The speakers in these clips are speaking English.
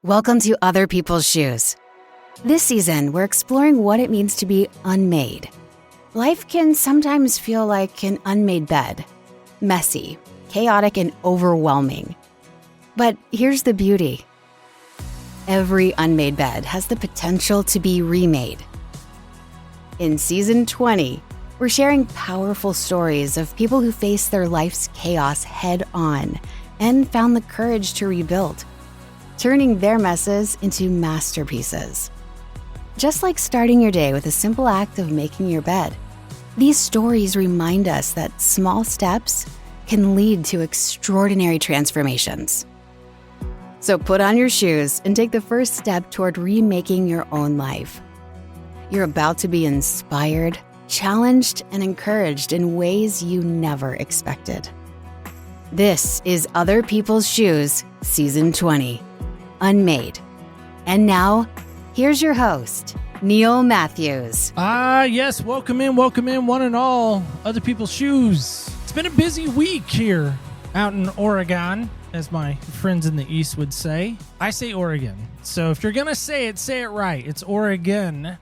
Welcome to Other People's Shoes. This season, we're exploring what it means to be unmade. Life can sometimes feel like an unmade bed. Messy, chaotic, and overwhelming. But here's the beauty. Every unmade bed has the potential to be remade. In Season 20, we're sharing powerful stories of people who faced their life's chaos head-on and found the courage to rebuild, turning their messes into masterpieces. Just like starting your day with a simple act of making your bed, these stories remind us that small steps can lead to extraordinary transformations. So put on your shoes and take the first step toward remaking your own life. You're about to be inspired, challenged, and encouraged in ways you never expected. This is Other People's Shoes, Season 20. Unmade. And now, here's your host, Neil Matthews. Yes, welcome in, one and all. Other People's Shoes. It's been a busy week here out in Oregon, as my friends in the East would say. I say Oregon, so if you're going to say it right. It's Oregon.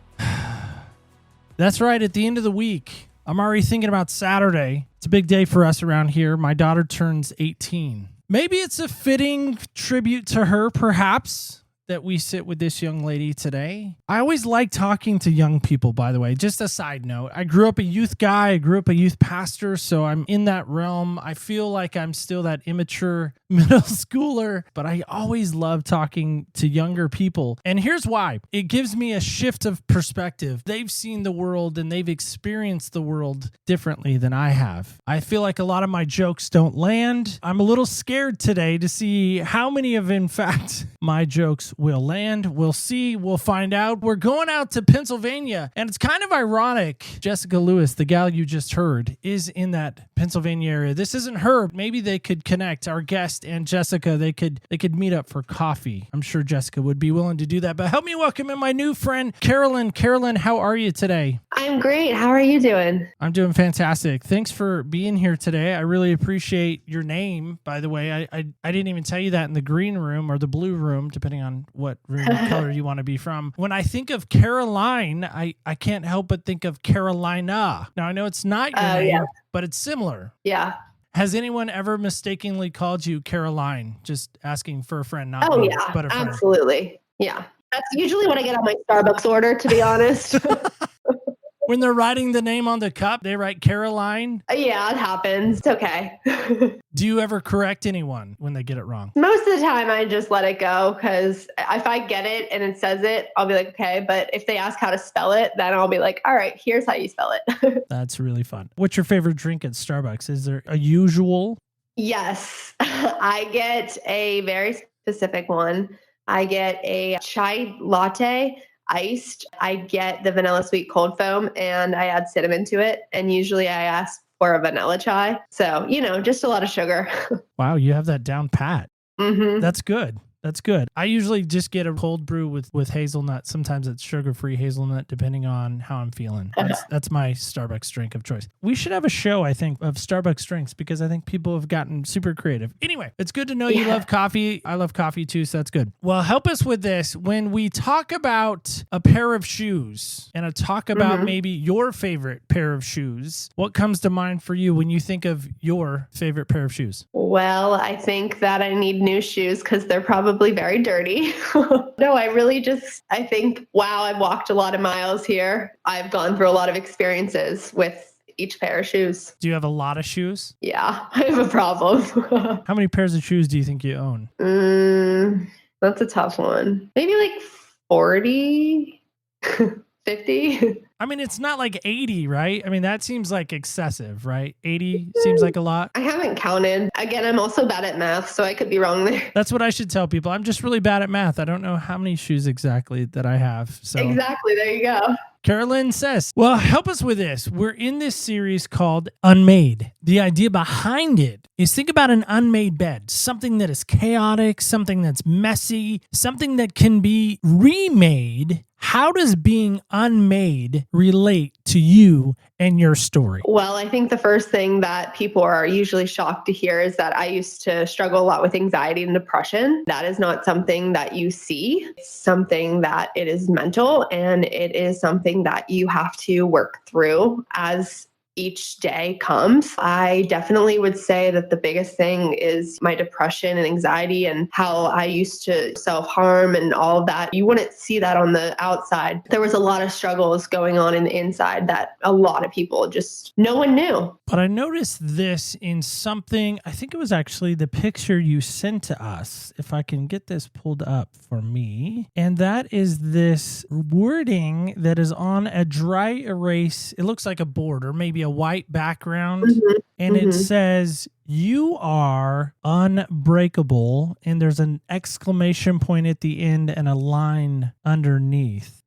That's right, at the end of the week. I'm already thinking about Saturday. It's a big day for us around here. My daughter turns 18. Maybe it's a fitting tribute to her, perhaps, that we sit with this young lady today. I always like talking to young people, by the way. Just a side note. I grew up a youth guy. I grew up a youth pastor, so I'm in that realm. I feel like I'm still that immature middle schooler, but I always love talking to younger people. And here's why. It gives me a shift of perspective. They've seen the world and they've experienced the world differently than I have. I feel like a lot of my jokes don't land. I'm a little scared today to see how many of, in fact, my jokes will land. We'll see. We'll find out. We're going out to Pennsylvania, and it's kind of ironic. Jessica Lewis, the gal you just heard, is in that Pennsylvania area. This isn't her. Maybe they could connect. Our guest and Jessica, they could meet up for coffee. I'm sure Jessica would be willing to do that. But help me welcome in my new friend, Carolyn. Carolyn, how are you today? I'm great. How are you doing? I'm doing fantastic. Thanks for being here today. I really appreciate your name, by the way. I didn't even tell you that in the green room or the blue room, depending on what room color you want to be from. When I think of Caroline, I can't help but think of Carolina. Now, I know it's not your name, yeah, but it's similar. Yeah. Has anyone ever mistakenly called you Caroline? Just asking for a friend, not but a friend. Absolutely. Yeah. That's usually what I get on my Starbucks order, to be honest. When they're writing the name on the cup, they write Caroline? Yeah, it happens. It's okay. Do you ever correct anyone when they get it wrong? Most of the time, I just let it go, because if I get it and it says it, I'll be like, okay. But if they ask how to spell it, then I'll be like, all right, here's how you spell it. That's really fun. What's your favorite drink at Starbucks? Is there a usual? Yes. I get a very specific one. I get a chai latte, iced. I get the vanilla sweet cold foam, and I add cinnamon to it. And usually I ask for a vanilla chai. So, just a lot of sugar. Wow, you have that down pat. Mm-hmm. That's good. That's good. I usually just get a cold brew with hazelnut. Sometimes it's sugar-free hazelnut, depending on how I'm feeling. That's my Starbucks drink of choice. We should have a show, I think, of Starbucks drinks, because I think people have gotten super creative. Anyway, it's good to know you love coffee. I love coffee too, so that's good. Well, help us with this. When we talk about a pair of shoes and talk about maybe your favorite pair of shoes, what comes to mind for you when you think of your favorite pair of shoes? Well, I think that I need new shoes because they're probably very dirty. No, I think, wow, I've walked a lot of miles here. I've gone through a lot of experiences with each pair of shoes. Do you have a lot of shoes? Yeah, I have a problem. How many pairs of shoes do you think you own? That's a tough one. Maybe like 40, 50. I mean, it's not like 80, right? I mean, that seems like excessive, right? 80 seems like a lot. I haven't counted. Again, I'm also bad at math, so I could be wrong there. That's what I should tell people. I'm just really bad at math. I don't know how many shoes exactly that I have. So exactly. There you go. Carolyn says, well, help us with this. We're in this series called Unmade. The idea behind it is think about an unmade bed, something that is chaotic, something that's messy, something that can be remade. How does being unmade relate to you and your story? Well, I think the first thing that people are usually shocked to hear is that I used to struggle a lot with anxiety and depression. That is not something that you see. It's something that it is mental, and it is something that you have to work through as each day comes. I definitely would say that the biggest thing is my depression and anxiety and how I used to self-harm and all of that. You wouldn't see that on the outside. There was a lot of struggles going on in the inside that a lot of people just, no one knew. But I noticed this in something, I think it was actually the picture you sent to us, if I can get this pulled up for me. And that is this wording that is on a dry erase. It looks like a board or maybe a white background. And it says, "You are unbreakable." And there's an exclamation point at the end and a line underneath.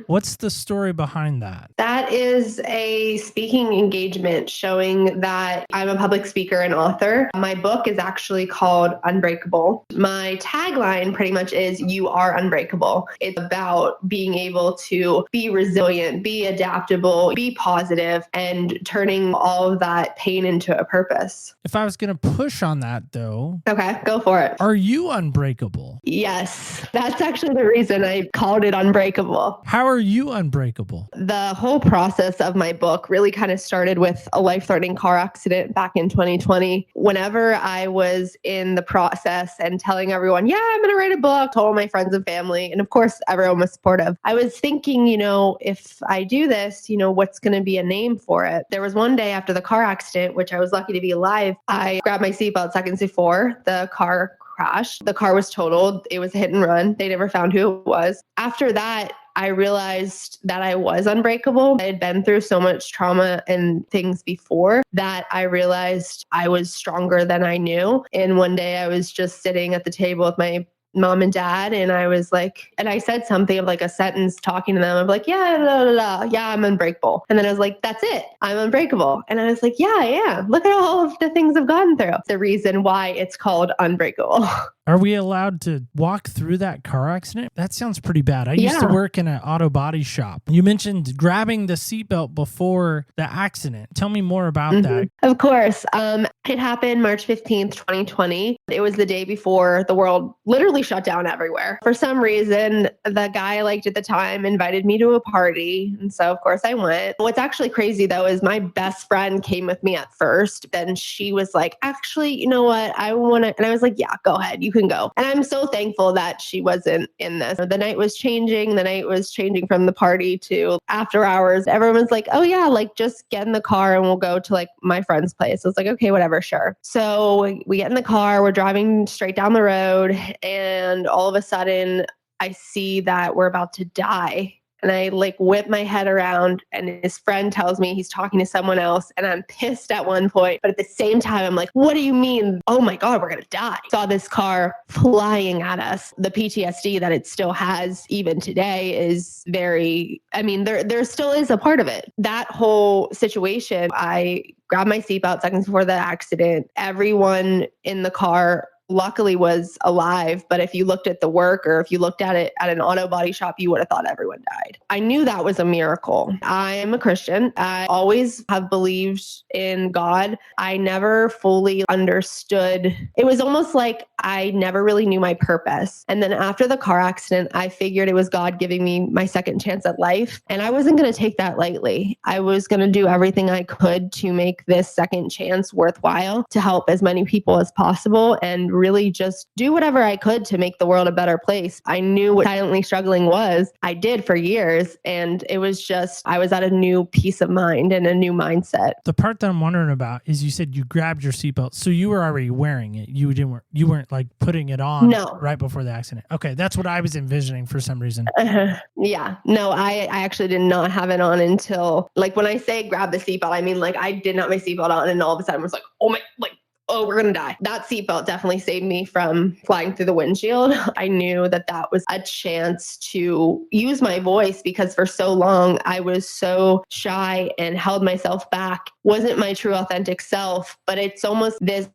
What's the story behind that? That is a speaking engagement showing that I'm a public speaker and author. My book is actually called Unbreakable. My tagline pretty much is, "You are unbreakable." It's about being able to be resilient, be adaptable, be positive, and turning all of that pain into a purpose. If I was going to push on that though, Okay, go for it. are you unbreakable? Yes, that's actually the reason I called it Unbreakable. How are you unbreakable? The whole process of my book really kind of started with a life-threatening car accident back in 2020. Whenever I was in the process and telling everyone, yeah, I'm going to write a book, told all my friends and family, and of course, everyone was supportive. I was thinking, if I do this, what's going to be a name for it? There was one day after the car accident, which I was lucky to be alive, I grabbed my seatbelt seconds before the car crashed. The car was totaled. It was a hit and run. They never found who it was. After that, I realized that I was unbreakable. I had been through so much trauma and things before that I realized I was stronger than I knew. And one day I was just sitting at the table with my mom and dad, and I was like, and I said something of like a sentence talking to them. I'm like, yeah, blah, blah, blah. Yeah, I'm unbreakable. And then I was like, that's it. I'm unbreakable. And I was like, yeah, I am. Look at all of the things I've gone through. The reason why it's called Unbreakable. Are we allowed to walk through that car accident? That sounds pretty bad. I used to work in an auto body shop. You mentioned grabbing the seatbelt before the accident. Tell me more about that. Of course. It happened March 15th, 2020. It was the day before the world literally shut down everywhere. For some reason, the guy I liked at the time invited me to a party. And so, of course, I went. What's actually crazy, though, is my best friend came with me at first. Then she was like, actually, you know what? I want to. And I was like, yeah, go ahead. You can go. And I'm so thankful that she wasn't in this. The night was changing. The night was changing from the party to after hours. Everyone was like, oh yeah, like just get in the car and we'll go to like my friend's place. I was like, okay, whatever, sure. So we get in the car, we're driving straight down the road, and all of a sudden I see that we're about to die. And I like whip my head around, and his friend tells me he's talking to someone else, and I'm pissed at one point. But at the same time, I'm like, what do you mean? Oh my God, we're going to die. Saw this car flying at us. The PTSD that it still has even today is very, there still is a part of it. That whole situation, I grabbed my seatbelt seconds before the accident. Everyone in the car luckily was alive. But if you looked at the work or if you looked at it at an auto body shop, you would have thought everyone died. I knew that was a miracle. I'm a Christian. I always have believed in God. I never fully understood. It was almost like I never really knew my purpose. And then after the car accident, I figured it was God giving me my second chance at life. And I wasn't going to take that lightly. I was going to do everything I could to make this second chance worthwhile, to help as many people as possible, and really just do whatever I could to make the world a better place. I knew what silently struggling was. I did for years. And it was just, I was at a new peace of mind and a new mindset. The part that I'm wondering about is you said you grabbed your seatbelt. So you were already wearing it. You weren't like putting it on right before the accident. Okay. That's what I was envisioning for some reason. Yeah. No, I actually did not have it on until, like, when I say grab the seatbelt, I mean, like, I didn't have my seatbelt on and all of a sudden was like, oh my, like, oh, we're going to die. That seatbelt definitely saved me from flying through the windshield. I knew that that was a chance to use my voice, because for so long I was so shy and held myself back, wasn't my true authentic self. But it's almost this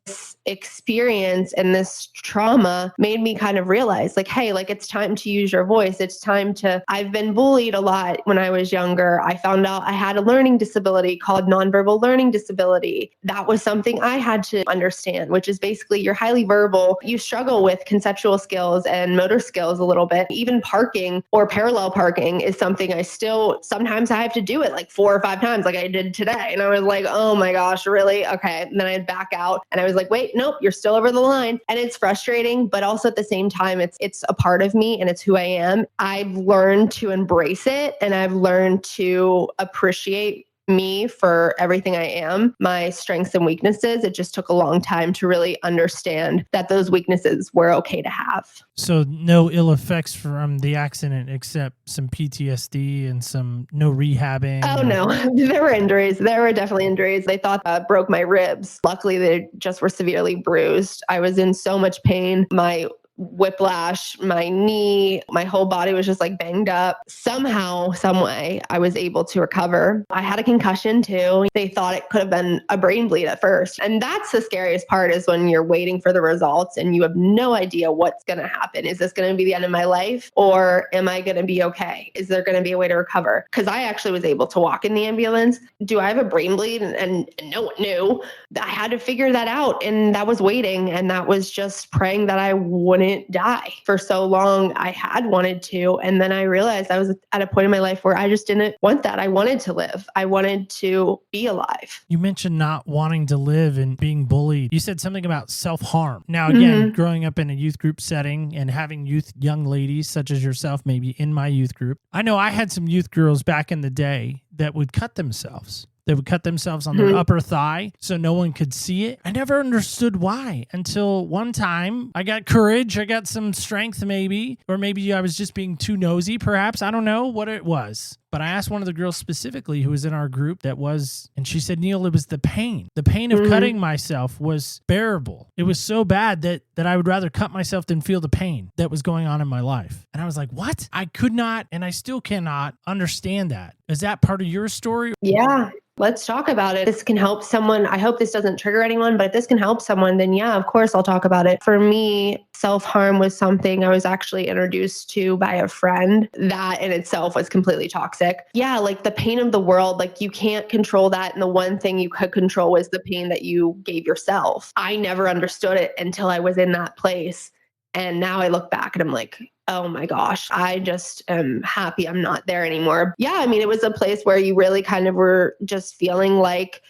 experience and this trauma made me kind of realize like, hey, like it's time to use your voice. It's time to, I've been bullied a lot when I was younger. I found out I had a learning disability called Nonverbal Learning Disability. That was something I had to understand, which is basically you're highly verbal. You struggle with conceptual skills and motor skills a little bit. Even parking or parallel parking is something I still, sometimes I have to do it like 4 or 5 times like I did today. And I was like, oh my gosh, really? Okay. And then I'd back out and I was like, wait, nope, you're still over the line. And it's frustrating, but also at the same time, it's a part of me and it's who I am. I've learned to embrace it, and I've learned to appreciate me for everything I am, my strengths and weaknesses. It just took a long time to really understand that those weaknesses were okay to have. So no ill effects from the accident except some PTSD and some no rehabbing? Oh, no. There were injuries. There were definitely injuries. They thought I broke my ribs. Luckily, they just were severely bruised. I was in so much pain. My whiplash, my knee, my whole body was just like banged up. Somehow, some way, I was able to recover. I had a concussion too. They thought it could have been a brain bleed at first. And that's the scariest part, is when you're waiting for the results and you have no idea what's going to happen. Is this going to be the end of my life, or am I going to be okay? Is there going to be a way to recover? Because I actually was able to walk in the ambulance. Do I have a brain bleed? And no one knew. I had to figure that out. And that was waiting. And that was just praying that I wouldn't die. For so long, I had wanted to. And then I realized I was at a point in my life where I just didn't want that. I wanted to live. I wanted to be alive. You mentioned not wanting to live and being bullied. You said something about self-harm. Now, again, growing up in a youth group setting and having young ladies such as yourself, maybe in my youth group, I know I had some youth girls back in the day that would cut themselves. They would cut themselves on their upper thigh so no one could see it. I never understood why until one time I got courage. I got some strength maybe, or maybe I was just being too nosy perhaps. I don't know what it was. But I asked one of the girls specifically who was in our group and she said, Neil, it was the pain. The pain of cutting myself was bearable. It was so bad that I would rather cut myself than feel the pain that was going on in my life. And I was like, what? I could not, and I still cannot understand that. Is that part of your story? Yeah. Let's talk about it. This can help someone. I hope this doesn't trigger anyone, but if this can help someone, then yeah, of course I'll talk about it. For me, self-harm was something I was actually introduced to by a friend that in itself was completely toxic. Yeah, like the pain of the world, like you can't control that. And the one thing you could control was the pain that you gave yourself. I never understood it until I was in that place. And now I look back and I'm like, oh my gosh, I just am happy I'm not there anymore. Yeah, I mean, it was a place where you really kind of were just feeling like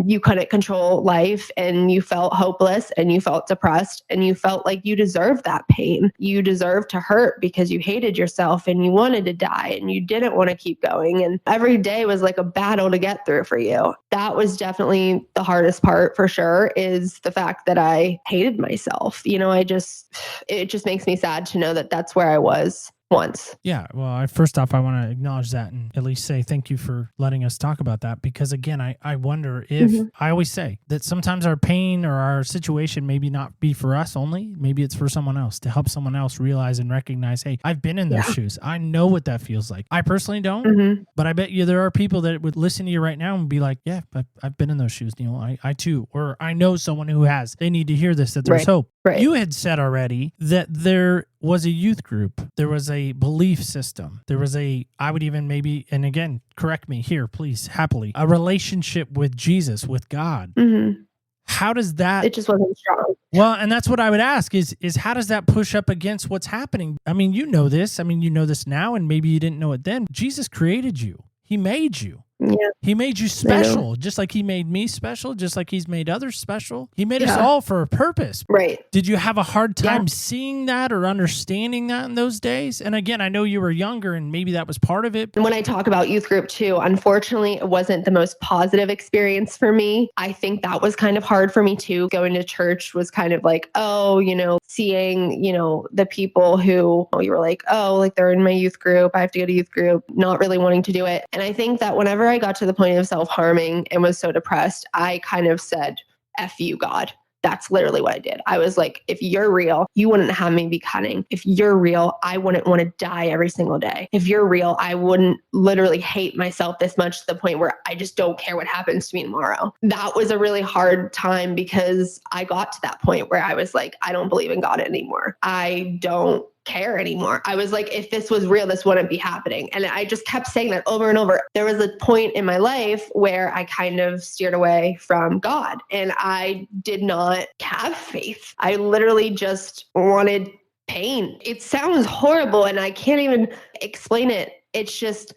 you couldn't control life and you felt hopeless and you felt depressed and you felt like you deserved that pain. You deserved to hurt because you hated yourself and you wanted to die and you didn't want to keep going. And every day was like a battle to get through for you. That was definitely the hardest part for sure, is the fact that I hated myself. You know, it just makes me sad to know that that's where I was once. Yeah. Well, first off, I want to acknowledge that and at least say thank you for letting us talk about that, because again, I wonder if I always say that sometimes our pain or our situation maybe not be for us only, maybe it's for someone else, to help someone else realize and recognize, hey, I've been in those shoes. I know what that feels like. I personally don't, but I bet you there are people that would listen to you right now and be like, yeah, I've been in those shoes, Neil. I too, or I know someone who has. They need to hear this, that there's hope. Right. You had said already that there was a youth group. There was a belief system. There was I would even maybe, and again, correct me here, please, happily, a relationship with Jesus, with God. How does that... It just wasn't strong. Well, and that's what I would ask is how does that push up against what's happening? I mean, you know this. I mean, you know this now, and maybe you didn't know it then. Jesus created you. He made you. Yeah. He made you special, just like he made me special, just like he's made others special. He made us all for a purpose. Right. Did you have a hard time seeing that or understanding that in those days? And again, I know you were younger and maybe that was part of it. When I talk about youth group too, unfortunately, it wasn't the most positive experience for me. I think that was kind of hard for me too. Going to church was kind of like, oh, seeing, the people who you were like, oh, like they're in my youth group. I have to go to youth group, not really wanting to do it. And I think that whenever I got to the point of self-harming and was so depressed, I kind of said, F you, God. that's literally what I did. I was like, if you're real, you wouldn't have me be cutting. If you're real, I wouldn't want to die every single day. If you're real, I wouldn't literally hate myself this much to the point where I just don't care what happens to me tomorrow. That was a really hard time because I got to that point where I was like, I don't believe in God anymore. I don't care anymore. I was like, if this was real, this wouldn't be happening. And I just kept saying that over and over. There was a point in my life where I kind of steered away from God and I did not have faith. I literally just wanted pain. It sounds horrible and I can't even explain it. It's just,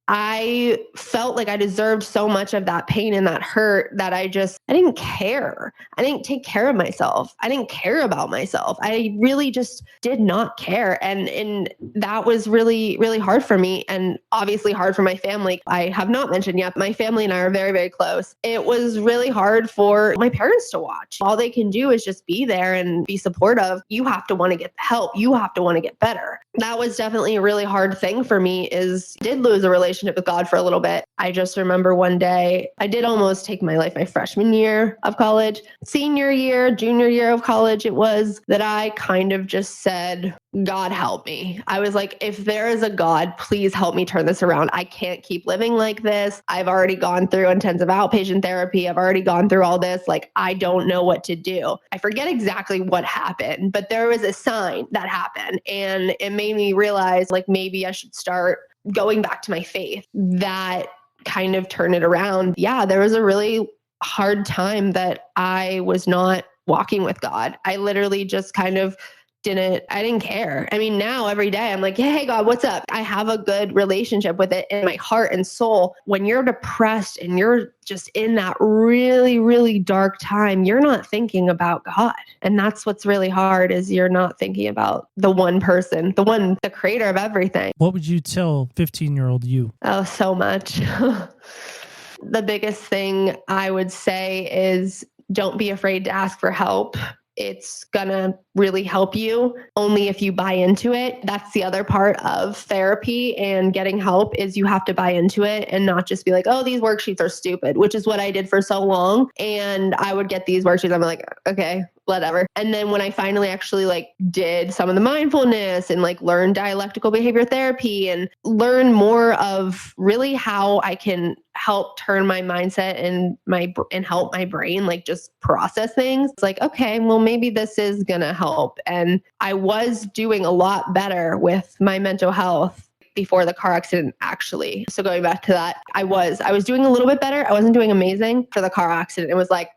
I felt like I deserved so much of that pain and that hurt that I didn't care. I didn't take care of myself. I didn't care about myself. I really just did not care. And that was really, really hard for me and obviously hard for my family. I have not mentioned yet, my family and I are very, very close. It was really hard for my parents to watch. All they can do is just be there and be supportive. You have to want to get help. You have to want to get better. That was definitely a really hard thing for me I did lose a relationship with God for a little bit. I just remember one day, I did almost take my life my freshman year of college. Senior year, junior year of college, it was that I kind of just said, God help me. I was like, if there is a God, please help me turn this around. I can't keep living like this. I've already gone through intensive outpatient therapy. I've already gone through all this. Like, I don't know what to do. I forget exactly what happened, but there was a sign that happened and it made me realize like maybe I should start going back to my faith. That kind of turned it around. Yeah, there was a really hard time that I was not walking with God. I literally just kind of I didn't care. I mean, now every day I'm like, hey, God, what's up? I have a good relationship with it in my heart and soul. When you're depressed and you're just in that really, really dark time, you're not thinking about God. And that's what's really hard is you're not thinking about the one person, the creator of everything. What would you tell 15-year-old you? Oh, so much. The biggest thing I would say is don't be afraid to ask for help. It's gonna really help you only if you buy into it. That's the other part of therapy and getting help is you have to buy into it and not just be like, oh, these worksheets are stupid, which is what I did for so long. And I would get these worksheets. I'm like, okay, whatever. And then when I finally actually like did some of the mindfulness and like learned dialectical behavior therapy and learn more of really how I can help turn my mindset and help my brain like just process things. It's like, okay, well, maybe this is gonna help. And I was doing a lot better with my mental health before the car accident, actually. So going back to that, I was doing a little bit better. I wasn't doing amazing for the car accident. It was like,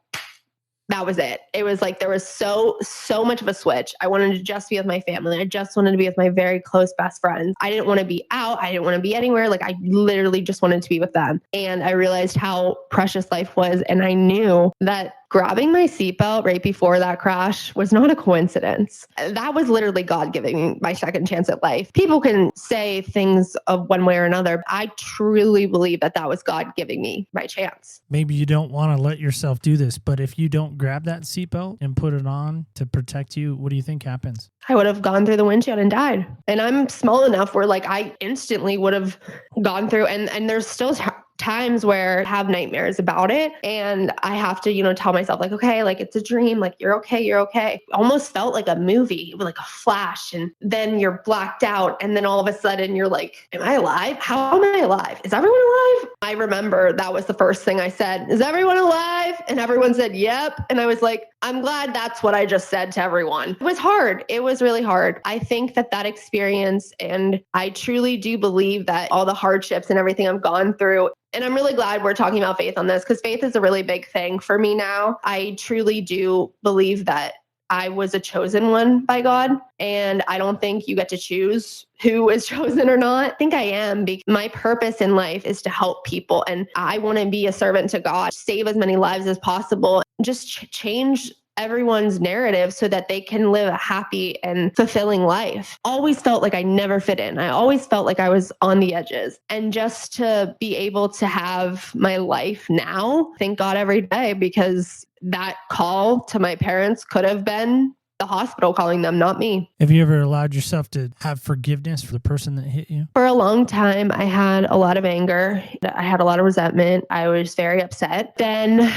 that was it. It was like there was so much of a switch. I wanted to just be with my family. I just wanted to be with my very close best friends. I didn't want to be out. I didn't want to be anywhere. Like I literally just wanted to be with them. And I realized how precious life was. And I knew that grabbing my seatbelt right before that crash was not a coincidence. That was literally God giving me my second chance at life. People can say things of one way or another. I truly believe that that was God giving me my chance. Maybe you don't want to let yourself do this, but if you don't grab that seatbelt and put it on to protect you, what do you think happens? I would have gone through the windshield and died. And I'm small enough where like I instantly would have gone through and there's still times where I have nightmares about it and I have to, tell myself like, okay, like it's a dream, like you're okay, you're okay. Almost felt like a movie with like a flash and then you're blacked out and then all of a sudden you're like, am I alive? How am I alive? Is everyone alive? I remember that was the first thing I said, is everyone alive? And everyone said, yep. And I was like, I'm glad that's what I just said to everyone. It was hard. It was really hard. I think that experience, and I truly do believe that all the hardships and everything I've gone through, and I'm really glad we're talking about faith on this because faith is a really big thing for me now. I truly do believe that I was a chosen one by God. And I don't think you get to choose who is chosen or not. I think I am because my purpose in life is to help people. And I want to be a servant to God, save as many lives as possible, just change everyone's narrative so that they can live a happy and fulfilling life. Always felt like I never fit in. I always felt like I was on the edges. And just to be able to have my life now, thank God every day, because that call to my parents could have been the hospital calling them, not me. Have you ever allowed yourself to have forgiveness for the person that hit you? For a long time, I had a lot of anger. I had a lot of resentment. I was very upset. Then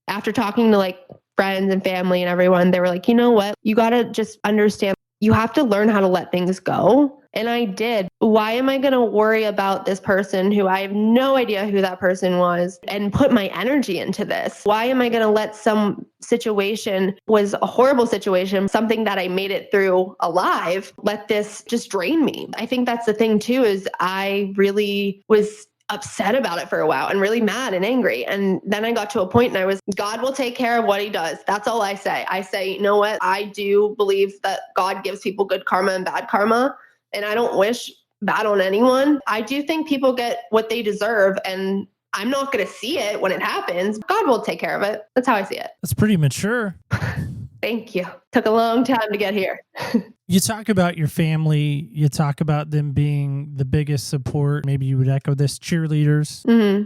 after talking to like friends and family and everyone, they were like, you know what? You got to just understand, you have to learn how to let things go. And I did. Why am I going to worry about this person who I have no idea who that person was and put my energy into this? Why am I going to let some situation was a horrible situation, something that I made it through alive, let this just drain me? I think that's the thing too, is I really was upset about it for a while and really mad and angry. And then I got to a point and God will take care of what he does. That's all I say. I say, you know what? I do believe that God gives people good karma and bad karma. And I don't wish bad on anyone. I do think people get what they deserve, and I'm not going to see it when it happens. God will take care of it. That's how I see it. That's pretty mature. Thank you. Took a long time to get here. You talk about your family. You talk about them being the biggest support. Maybe you would echo this, cheerleaders,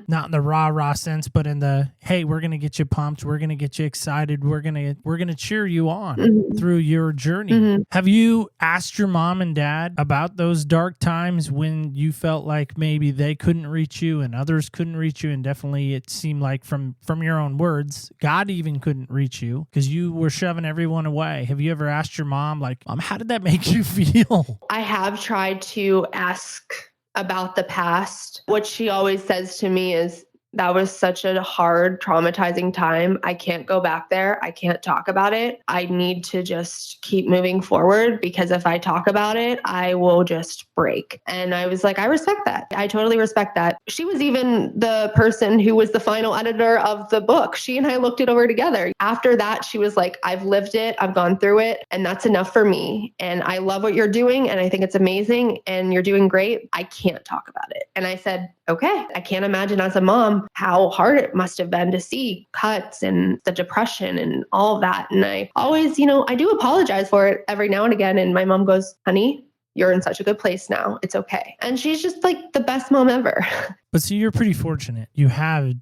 not in the rah-rah sense, but in the, hey, we're going to get you pumped. We're going to get you excited. We're going to cheer you on through your journey. Have you asked your mom and dad about those dark times when you felt like maybe they couldn't reach you and others couldn't reach you? And definitely it seemed like from your own words, God even couldn't reach you because you were shoving everyone away. Have you ever asked your mom, like, how did that make you feel? I have tried to ask about the past. What she always says to me is, that was such a hard, traumatizing time. I can't go back there. I can't talk about it. I need to just keep moving forward, because if I talk about it, I will just break. And I was like, I respect that. I totally respect that. She was even the person who was the final editor of the book. She and I looked it over together. After that, she was like, I've lived it. I've gone through it. And that's enough for me. And I love what you're doing. And I think it's amazing. And you're doing great. I can't talk about it. And I said, okay, I can't imagine as a mom how hard it must have been to see cuts and the depression and all of that. And I always, I do apologize for it every now and again. And my mom goes, honey, you're in such a good place now. It's okay. And she's just like the best mom ever. But see, you're pretty fortunate. You have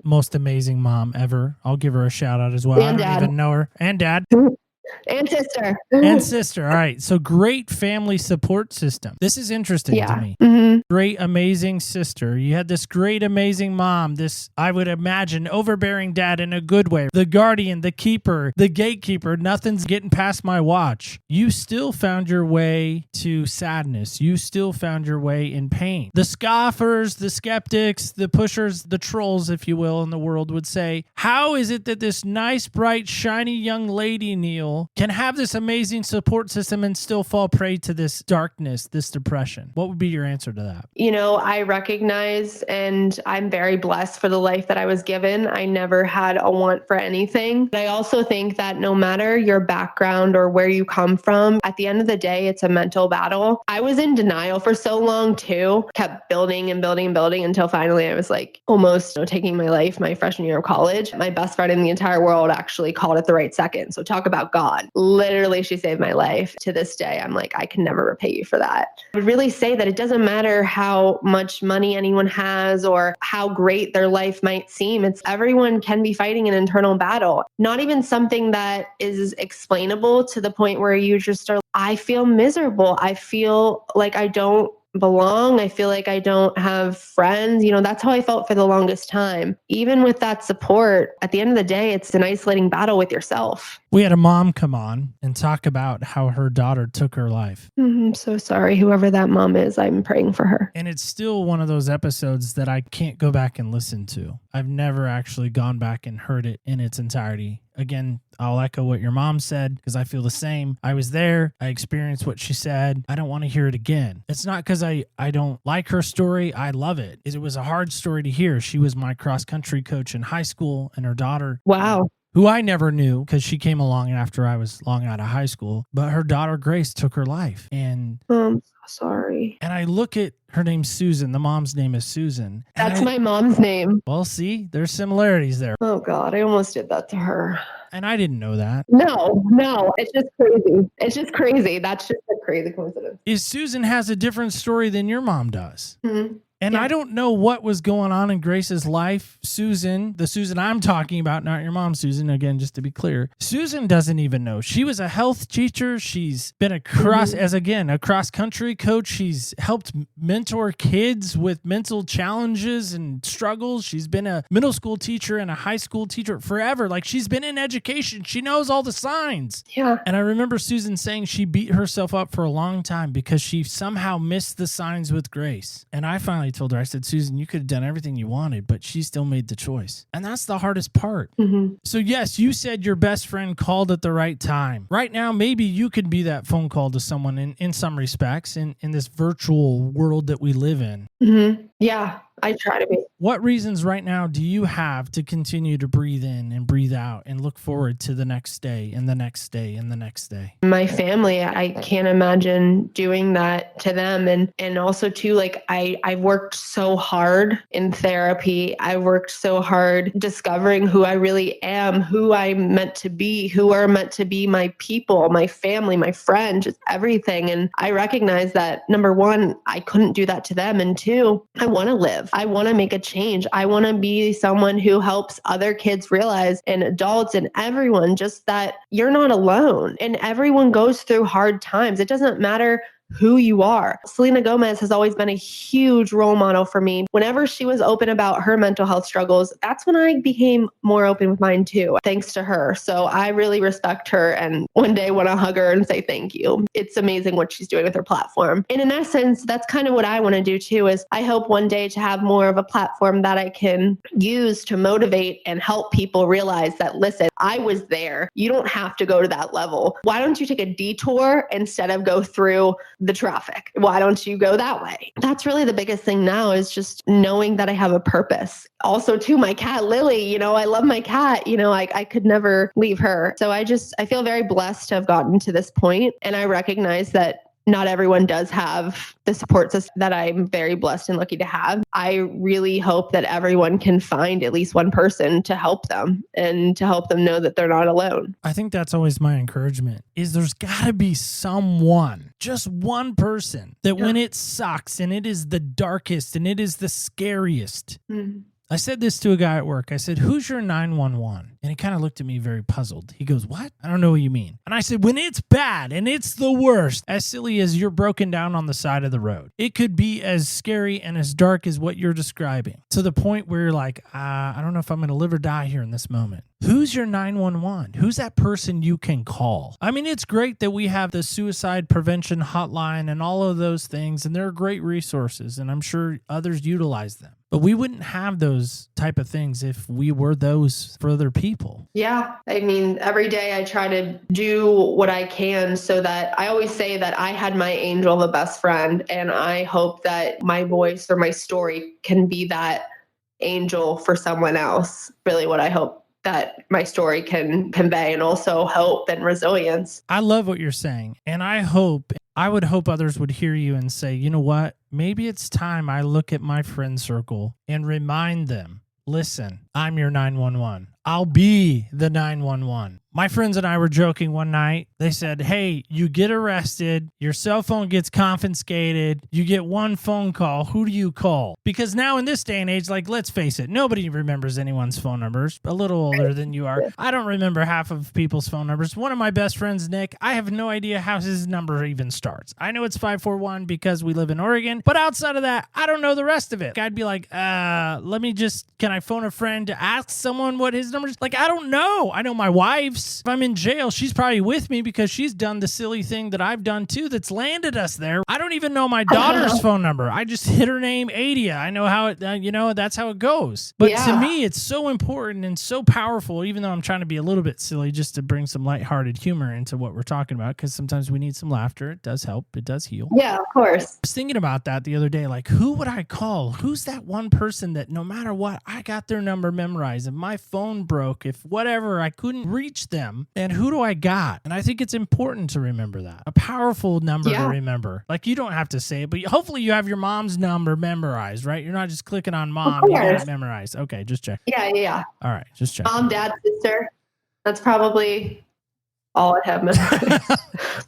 most amazing mom ever. I'll give her a shout out as well. And I don't even know her. And dad. And sister. And sister. All right. So great family support system. This is interesting to me. Great, amazing sister. You had this great, amazing mom. This, I would imagine, overbearing dad in a good way. The guardian, the keeper, the gatekeeper. Nothing's getting past my watch. You still found your way to sadness. You still found your way in pain. The scoffers, the skeptics, the pushers, the trolls, if you will, in the world would say, how is it that this nice, bright, shiny young lady, Neil, can have this amazing support system and still fall prey to this darkness, this depression? What would be your answer to that? I recognize, and I'm very blessed for the life that I was given. I never had a want for anything. But I also think that no matter your background or where you come from, at the end of the day, it's a mental battle. I was in denial for so long too, kept building and building and building until finally I was like almost taking my life my freshman year of college. My best friend in the entire world actually called it the right second. So talk about God. Literally, she saved my life. To this day, I'm like, I can never repay you for that. I would really say that it doesn't matter how much money anyone has or how great their life might seem. It's everyone can be fighting an internal battle, not even something that is explainable to the point where you just are, I feel miserable. I feel like I don't belong. I feel like I don't have friends. That's how I felt for the longest time. Even with that support, at the end of the day, it's an isolating battle with yourself. We had a mom come on and talk about how her daughter took her life. I'm so sorry. Whoever that mom is, I'm praying for her. And it's still one of those episodes that I can't go back and listen to. I've never actually gone back and heard it in its entirety. Again, I'll echo what your mom said because I feel the same. I was there. I experienced what she said. I don't want to hear it again. It's not because I don't like her story. I love it. It was a hard story to hear. She was my cross country coach in high school, and her daughter. Wow. Who I never knew because she came along after I was long out of high school. But her daughter, Grace, took her life. And I'm so sorry. And I look at her name's Susan. The mom's name is Susan. That's my mom's name. Well, see, there's similarities there. Oh, God. I almost did that to her. And I didn't know that. No. It's just crazy. That's just a crazy coincidence. Susan has a different story than your mom does. And I don't know what was going on in Grace's life. Susan, the Susan I'm talking about, not your mom, Susan, again, just to be clear. Susan doesn't even know. She was a health teacher. She's been a cross-country coach. She's helped mentor kids with mental challenges and struggles. She's been a middle school teacher and a high school teacher forever. Like, she's been in education. She knows all the signs. Yeah. And I remember Susan saying she beat herself up for a long time because she somehow missed the signs with Grace. And I finally told her, I said, Susan, you could have done everything you wanted, but she still made the choice. And that's the hardest part. Mm-hmm. So yes, you said your best friend called at the right time. Right now, maybe you could be that phone call to someone in some respects in this virtual world that we live in. Mm-hmm. Yeah, I try to be. What reasons right now do you have to continue to breathe in and breathe out and look forward to the next day and the next day and the next day? My family, I can't imagine doing that to them. And also too, like I've worked so hard in therapy. I worked so hard discovering who I really am, who I'm meant to be, who are meant to be my people, my family, my friends, just everything. And I recognize that, number one, I couldn't do that to them. And two, I want to live. I want to make a change. I want to be someone who helps other kids realize, and adults and everyone, just that you're not alone and everyone goes through hard times. It doesn't matter who you are. Selena Gomez has always been a huge role model for me. Whenever she was open about her mental health struggles, that's when I became more open with mine too, thanks to her. So I really respect her and one day want to hug her and say thank you. It's amazing what she's doing with her platform. And in essence, that's kind of what I want to do too, is I hope one day to have more of a platform that I can use to motivate and help people realize that, listen, I was there. You don't have to go to that level. Why don't you take a detour instead of go through the traffic? Why don't you go that way? That's really the biggest thing now, is just knowing that I have a purpose. Also too, my cat, Lily, I love my cat. I could never leave her. So I feel very blessed to have gotten to this point. And I recognize that not everyone does have the support system that I'm very blessed and lucky to have. I really hope that everyone can find at least one person to help them and to help them know that they're not alone. I think that's always my encouragement, is there's got to be someone, just one person, that when it sucks and it is the darkest and it is the scariest. Mm-hmm. I said this to a guy at work. I said, who's your 911? And he kind of looked at me very puzzled. He goes, what? I don't know what you mean. And I said, when it's bad and it's the worst, as silly as you're broken down on the side of the road, it could be as scary and as dark as what you're describing, to the point where you're like, I don't know if I'm going to live or die here in this moment. Who's your 911? Who's that person you can call? I mean, it's great that we have the suicide prevention hotline and all of those things, and they're great resources, and I'm sure others utilize them. But we wouldn't have those type of things if we were those for other people. Yeah. I mean, every day I try to do what I can, so that I always say that I had my angel of a best friend, and I hope that my voice or my story can be that angel for someone else. Really what I hope that my story can convey, and also hope and resilience. I love what you're saying. And I would hope others would hear you and say, you know what? Maybe it's time I look at my friend circle and remind them, listen, I'm your 911. I'll be the 911. My friends and I were joking one night. They said, hey, you get arrested, your cell phone gets confiscated, you get one phone call. Who do you call? Because now in this day and age, like, let's face it, nobody remembers anyone's phone numbers. A little older than you are. I don't remember half of people's phone numbers. One of my best friends, Nick, I have no idea how his number even starts. I know it's 541 because we live in Oregon, but outside of that, I don't know the rest of it. I'd be like, can I phone a friend to ask someone what his number is? Like, I don't know. I know my wife's. If I'm in jail, she's probably with me because she's done the silly thing that I've done too that's landed us there. I don't even know my daughter's phone number. I just hit her name, Adia. I know how it, that's how it goes. But to me, it's so important and so powerful, even though I'm trying to be a little bit silly just to bring some lighthearted humor into what we're talking about, because sometimes we need some laughter. It does help. It does heal. Yeah, of course. I was thinking about that the other day. Like, who would I call? Who's that one person that no matter what, I got their number memorized. If my phone broke, if whatever, I couldn't reach them, and who do I got? And I think it's important to remember that. A powerful number to remember. Like, you don't have to say it, but hopefully you have your mom's number memorized, right? You're not just clicking on mom. You got it memorized. Okay, just check. Yeah. All right, just check. Mom, dad, sister. That's probably all I have memorized.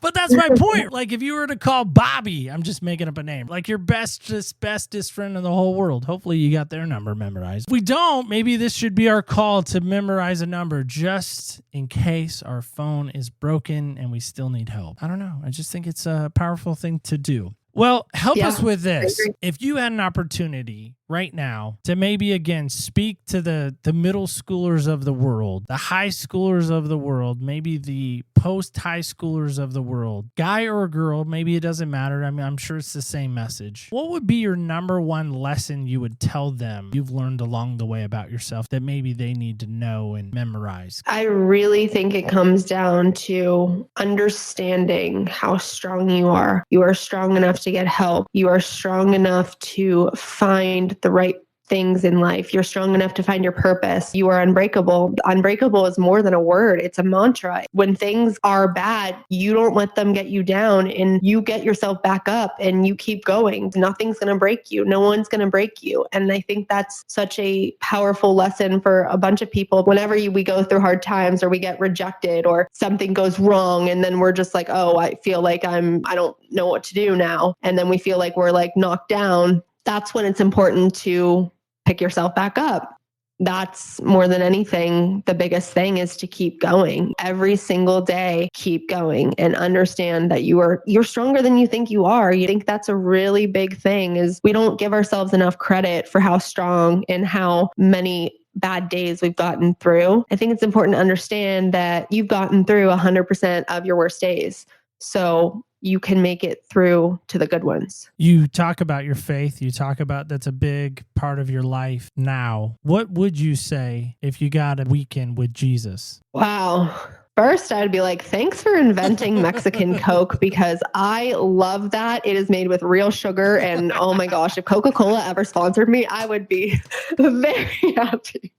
But that's my point. Like if you were to call Bobby, I'm just making up a name, like your bestest friend in the whole world, hopefully you got their number memorized. If we don't, maybe this should be our call to memorize a number just in case our phone is broken and we still need help. I don't know. I just think it's a powerful thing to do. Well, help us with this. If you had an opportunity right now to maybe again speak to the middle schoolers of the world, the high schoolers of the world, maybe the post-high schoolers of the world, guy or girl, maybe it doesn't matter. I mean, I'm sure it's the same message. What would be your number one lesson you would tell them you've learned along the way about yourself that maybe they need to know and memorize? I really think it comes down to understanding how strong you are. You are strong enough to get help. You are strong enough to find the right things in life. You're strong enough to find your purpose. You are unbreakable. Unbreakable is more than a word. It's a mantra. When things are bad, you don't let them get you down and you get yourself back up and you keep going. Nothing's going to break you. No one's going to break you. And I think that's such a powerful lesson for a bunch of people. Whenever we go through hard times or we get rejected or something goes wrong and then we're just like, oh, I feel like I don't know what to do now. And then we feel like we're like knocked down. That's when it's important to pick yourself back up. That's more than anything. The biggest thing is to keep going every single day, keep going and understand that you're stronger than you think you are. You think that's a really big thing is we don't give ourselves enough credit for how strong and how many bad days we've gotten through. I think it's important to understand that you've gotten through 100% of your worst days. So you can make it through to the good ones. You talk about your faith. You talk about that's a big part of your life now. What would you say if you got a weekend with Jesus? Wow. First, I'd be like, thanks for inventing Mexican Coke because I love that. It is made with real sugar. And oh my gosh, if Coca-Cola ever sponsored me, I would be very happy.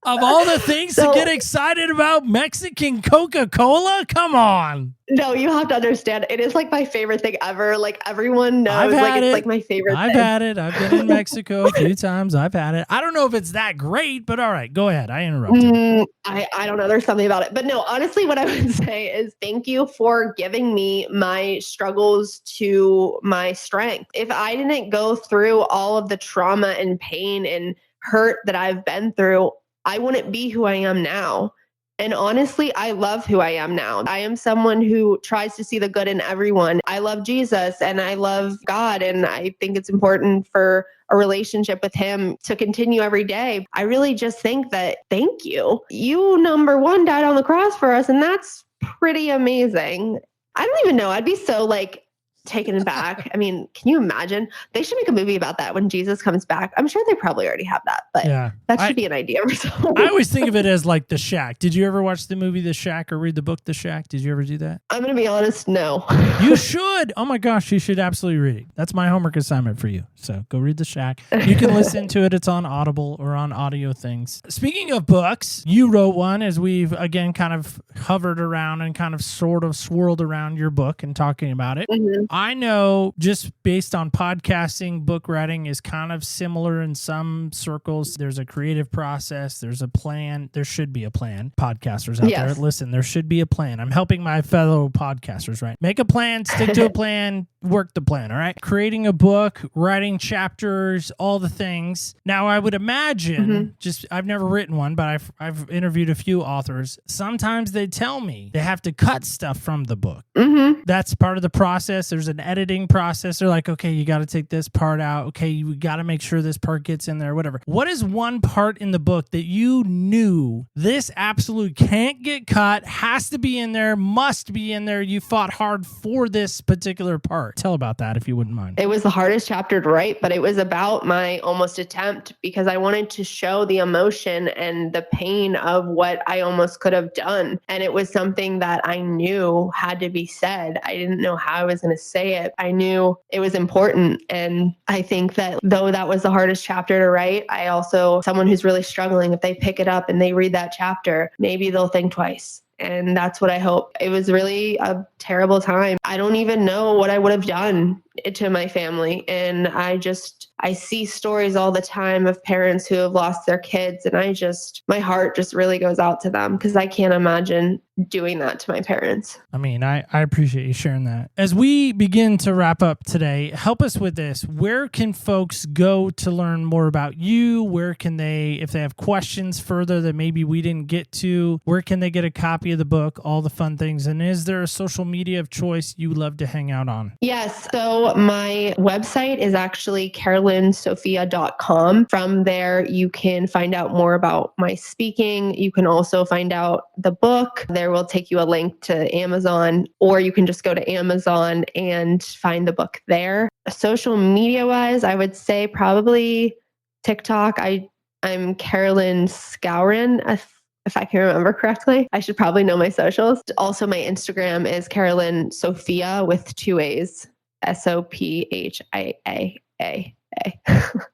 Of all the things to get excited about, Mexican Coca-Cola? Come on. No, you have to understand. It is like my favorite thing ever. Like everyone knows, it's like my favorite I've thing. had it. I've been in Mexico a few times. I've had it. I don't know if it's that great, but all right, go ahead. I interrupted. I don't know. There's something about it. But no, honestly, what I would say is thank you for giving me my struggles to my strength. If I didn't go through all of the trauma and pain and hurt that I've been through, I wouldn't be who I am now. And honestly, I love who I am now. I am someone who tries to see the good in everyone. I love Jesus and I love God. And I think it's important for a relationship with him to continue every day. I really just think that thank you. You, number one, died on the cross for us. And that's pretty amazing. I don't even know. I'd be so taken aback. I mean, can you imagine? They should make a movie about that when Jesus comes back. I'm sure they probably already have that, but that should be an idea or something. I always think of it as like The Shack. Did you ever watch the movie The Shack or read the book The Shack? Did you ever do that? I'm going to be honest, no. You should. Oh my gosh, you should absolutely read it. That's my homework assignment for you. So go read The Shack. You can listen to it. It's on Audible or on audio things. Speaking of books, you wrote one as we've again kind of hovered around and kind of sort of swirled around your book and talking about it. Mm-hmm. I know just based on podcasting, book writing is kind of similar in some circles. There's a creative process. There's a plan. There should be a plan. Podcasters out there, listen, there should be a plan. I'm helping my fellow podcasters, right? Make a plan, stick to a plan, work the plan, all right? Creating a book, writing chapters, all the things. Now, I would imagine, I've never written one, but I've interviewed a few authors. Sometimes they tell me they have to cut stuff from the book. Mm-hmm. That's part of the process. There's an editing process. They're like, okay, you got to take this part out. Okay, you got to make sure this part gets in there, whatever. What is one part in the book that you knew this absolutely can't get cut, has to be in there, must be in there? You fought hard for this particular part. Tell about that if you wouldn't mind. It was the hardest chapter to write, but it was about my almost attempt because I wanted to show the emotion and the pain of what I almost could have done. And it was something that I knew had to be said. I didn't know how I was going to say it. I knew it was important. And I think that though that was the hardest chapter to write, I also, someone who's really struggling, if they pick it up and they read that chapter, maybe they'll think twice. And that's what I hope. It was really a terrible time. I don't even know what I would have done. to my family. And I see stories all the time of parents who have lost their kids. And my heart just really goes out to them because I can't imagine doing that to my parents. I mean, I appreciate you sharing that. As we begin to wrap up today, help us with this. Where can folks go to learn more about you? Where can they, if they have questions further that maybe we didn't get to, where can they get a copy of the book, all the fun things? And is there a social media of choice you love to hang out on? Yes. So my website is actually carolynsophia.com. From there, you can find out more about my speaking. You can also find out the book. There will take you a link to Amazon, or you can just go to Amazon and find the book there. Social media wise, I would say probably TikTok. I'm Carolyn Skowron, if I can remember correctly. I should probably know my socials. Also, my Instagram is Carolyn Sophia with 2 A's, SOPHIA.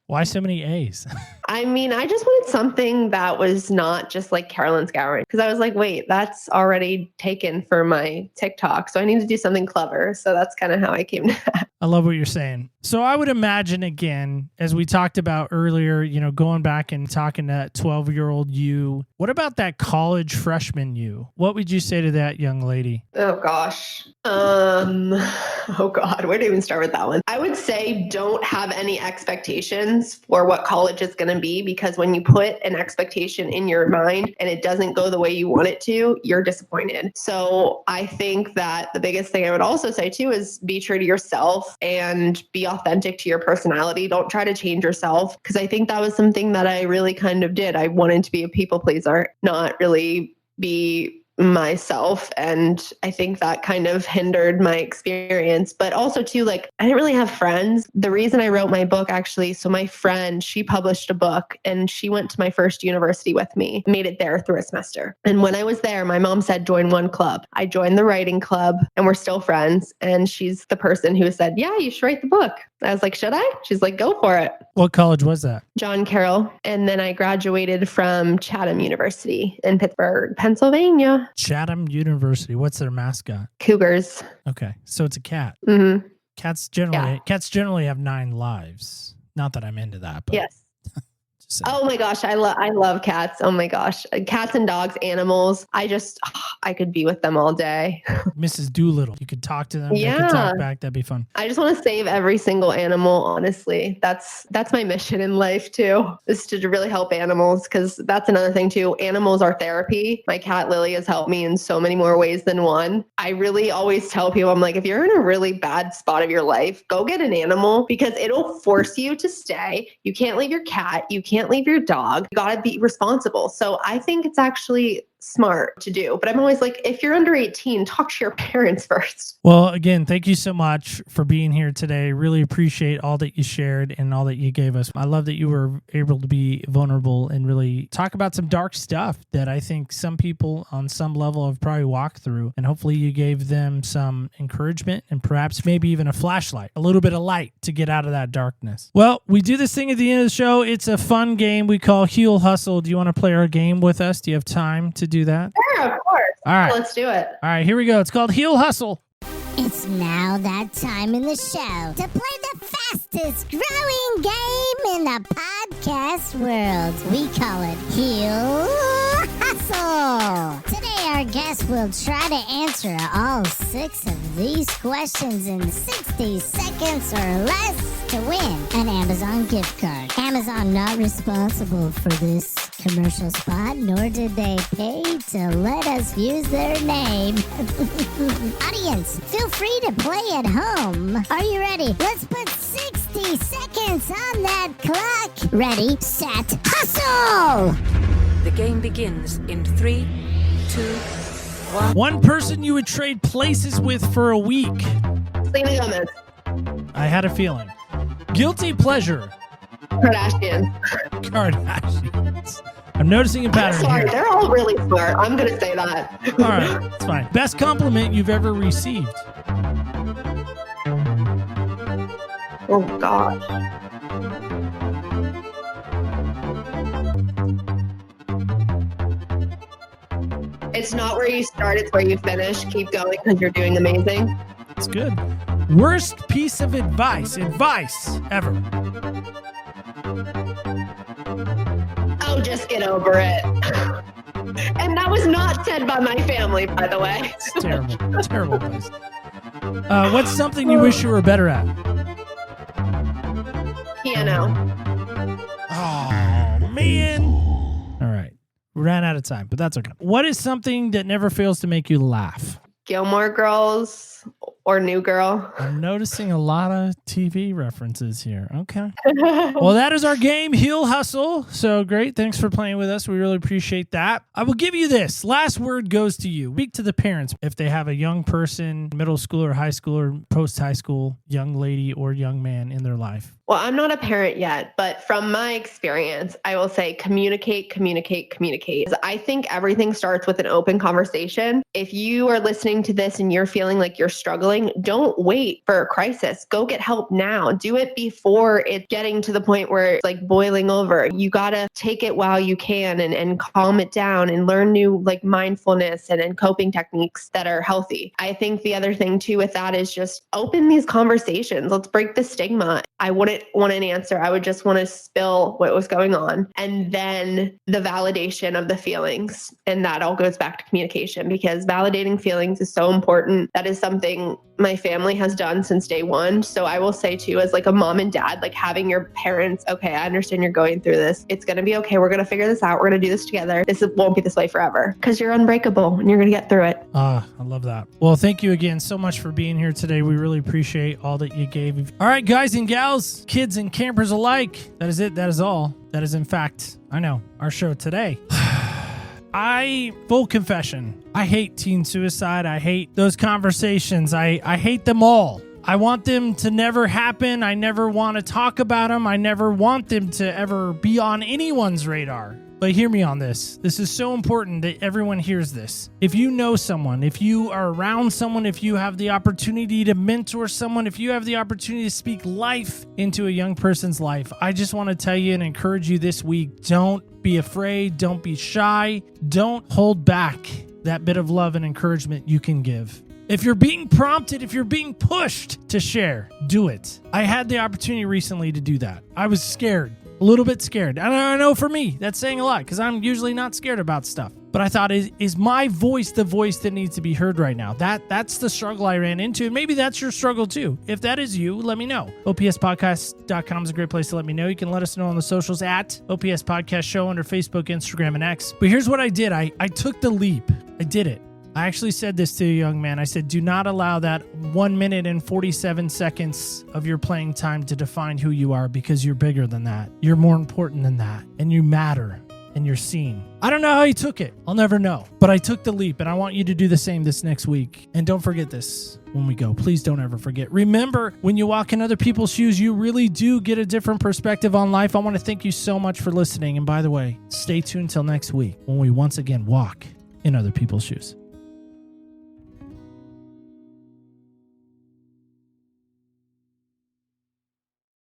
Why so many A's? I mean, I just wanted something that was not just like Carolyn Sophia, because I was like, wait, that's already taken for my TikTok. So I need to do something clever. So that's kind of how I came to that. I love what you're saying. So I would imagine, again, as we talked about earlier, going back and talking to that 12-year-old you, what about that college freshman you? What would you say to that young lady? Oh, gosh. Oh, God. Where to even start with that one? I would say don't have any expectations for what college is going to be, because when you put an expectation in your mind and it doesn't go the way you want it to, you're disappointed. So I think that the biggest thing I would also say too is be true to yourself and be authentic to your personality. Don't try to change yourself, because I think that was something that I really kind of did. I wanted to be a people pleaser, not really be myself. And I think that kind of hindered my experience. But also too, I didn't really have friends. The reason I wrote my book, actually, so my friend, she published a book and she went to my first university with me, made it there through a semester. And when I was there, my mom said, join one club. I joined the writing club and we're still friends. And she's the person who said, yeah, you should write the book. I was like, should I? She's like, go for it. What college was that? John Carroll. And then I graduated from Chatham University in Pittsburgh, Pennsylvania. Chatham University. What's their mascot? Cougars. Okay. So it's a cat. Mm-hmm. Cats generally have 9 lives. Not that I'm into that, but yes. Oh my gosh, I love cats. Oh my gosh. Cats and dogs, animals. I could be with them all day. Mrs. Doolittle. You could talk to them. Yeah. They could talk back. That'd be fun. I just want to save every single animal, honestly. That's my mission in life too, is to really help animals, because that's another thing too. Animals are therapy. My cat Lily has helped me in so many more ways than one. I really always tell people, I'm like, if you're in a really bad spot of your life, go get an animal, because it'll force you to stay. You can't leave your cat. You can't leave your dog. You got to be responsible. So I think it's actually smart to do. But I'm always like, if you're under 18, talk to your parents first. Well, again, thank you so much for being here today. Really appreciate all that you shared and all that you gave us. I love that you were able to be vulnerable and really talk about some dark stuff that I think some people on some level have probably walked through. And hopefully you gave them some encouragement and perhaps maybe even a flashlight, a little bit of light to get out of that darkness. Well, we do this thing at the end of the show. It's a fun game we call Heel Hustle. Do you want to play our game with us? Do you have time to do that? Sure, of course. All right. Let's do it. All right, here we go. It's called Heel Hustle. It's now that time in the show to play the fastest growing game in the podcast world. We call it Heel Hustle. Today our guest will try to answer all 6 of these questions in 60 seconds or less to win an Amazon gift card. Amazon not responsible for this commercial spot, nor did they pay to let us use their name. Audience, feel free to play at home. Are you ready? Let's put 60 seconds on that clock. Ready, set, hustle! The game begins in 3, 2, 1. One person you would trade places with for a week. Selena Gomez. I had a feeling. Guilty pleasure. Kardashian. Kardashians. I'm noticing a pattern Sorry, here. they're all really smart. I'm going to say that. All right, it's fine. Best compliment you've ever received. Oh, gosh. It's not where you start, it's where you finish. Keep going because you're doing amazing. It's good. Worst piece of advice ever. Oh, just get over it. And that was not said by my family, by the way. It's terrible. Terrible place. What's something you wish you were better at? Piano. Oh, man. All right. We ran out of time, but that's okay. What is something that never fails to make you laugh? Gilmore Girls or New Girl. I'm noticing a lot of TV references here. Okay. Well, that is our game, Heel Hustle. So great. Thanks for playing with us. We really appreciate that. I will give you this. Last word goes to you. Speak to the parents. If they have a young person, middle schooler, high schooler, post-high school, young lady or young man in their life. Well, I'm not a parent yet, but from my experience, I will say communicate. I think everything starts with an open conversation. If you are listening to this and you're feeling like you're struggling, don't wait for a crisis. Go get help now. Do it before it's getting to the point where it's like boiling over. You got to take it while you can and calm it down and learn new like mindfulness and coping techniques that are healthy. I think the other thing too with that is just open these conversations. Let's break the stigma. I wouldn't want an answer. I would just want to spill what was going on. And then the validation of the feelings. And that all goes back to communication because validating feelings is so important. That is something my family has done since day one. So I will say too, as like a mom and dad, like having your parents, okay, I understand you're going through this. It's going to be okay. We're going to figure this out. We're going to do this together. Won't be this way forever because you're unbreakable and you're going to get through it. I love that. Well, thank you again so much for being here today. We really appreciate all that you gave. All right, guys and gals, kids and campers alike. That is it. That is all. That is in fact, I know, our show today. Full confession, I hate teen suicide. I hate those conversations. I hate them all. I want them to never happen. I never want to talk about them. I never want them to ever be on anyone's radar. But hear me on this. This is so important that everyone hears this. If you know someone, if you are around someone, if you have the opportunity to mentor someone, if you have the opportunity to speak life into a young person's life, I just want to tell you and encourage you this week, don't be afraid, don't be shy, don't hold back that bit of love and encouragement you can give. If you're being prompted, if you're being pushed to share, do it. I had the opportunity recently to do that. I was scared. A little bit scared. And I know for me, that's saying a lot because I'm usually not scared about stuff. But I thought, is my voice the voice that needs to be heard right now? That's the struggle I ran into. And maybe that's your struggle too. If that is you, let me know. OPSpodcast.com is a great place to let me know. You can let us know on the socials at OPS Podcast Show under Facebook, Instagram, and X. But here's what I did. I took the leap. I did it. I actually said this to a young man. I said, do not allow that 1 minute and 47 seconds of your playing time to define who you are because you're bigger than that. You're more important than that. And you matter. And you're seen. I don't know how he took it. I'll never know. But I took the leap and I want you to do the same this next week. And don't forget this when we go. Please don't ever forget. Remember, when you walk in other people's shoes, you really do get a different perspective on life. I want to thank you so much for listening. And by the way, stay tuned till next week when we once again walk in other people's shoes.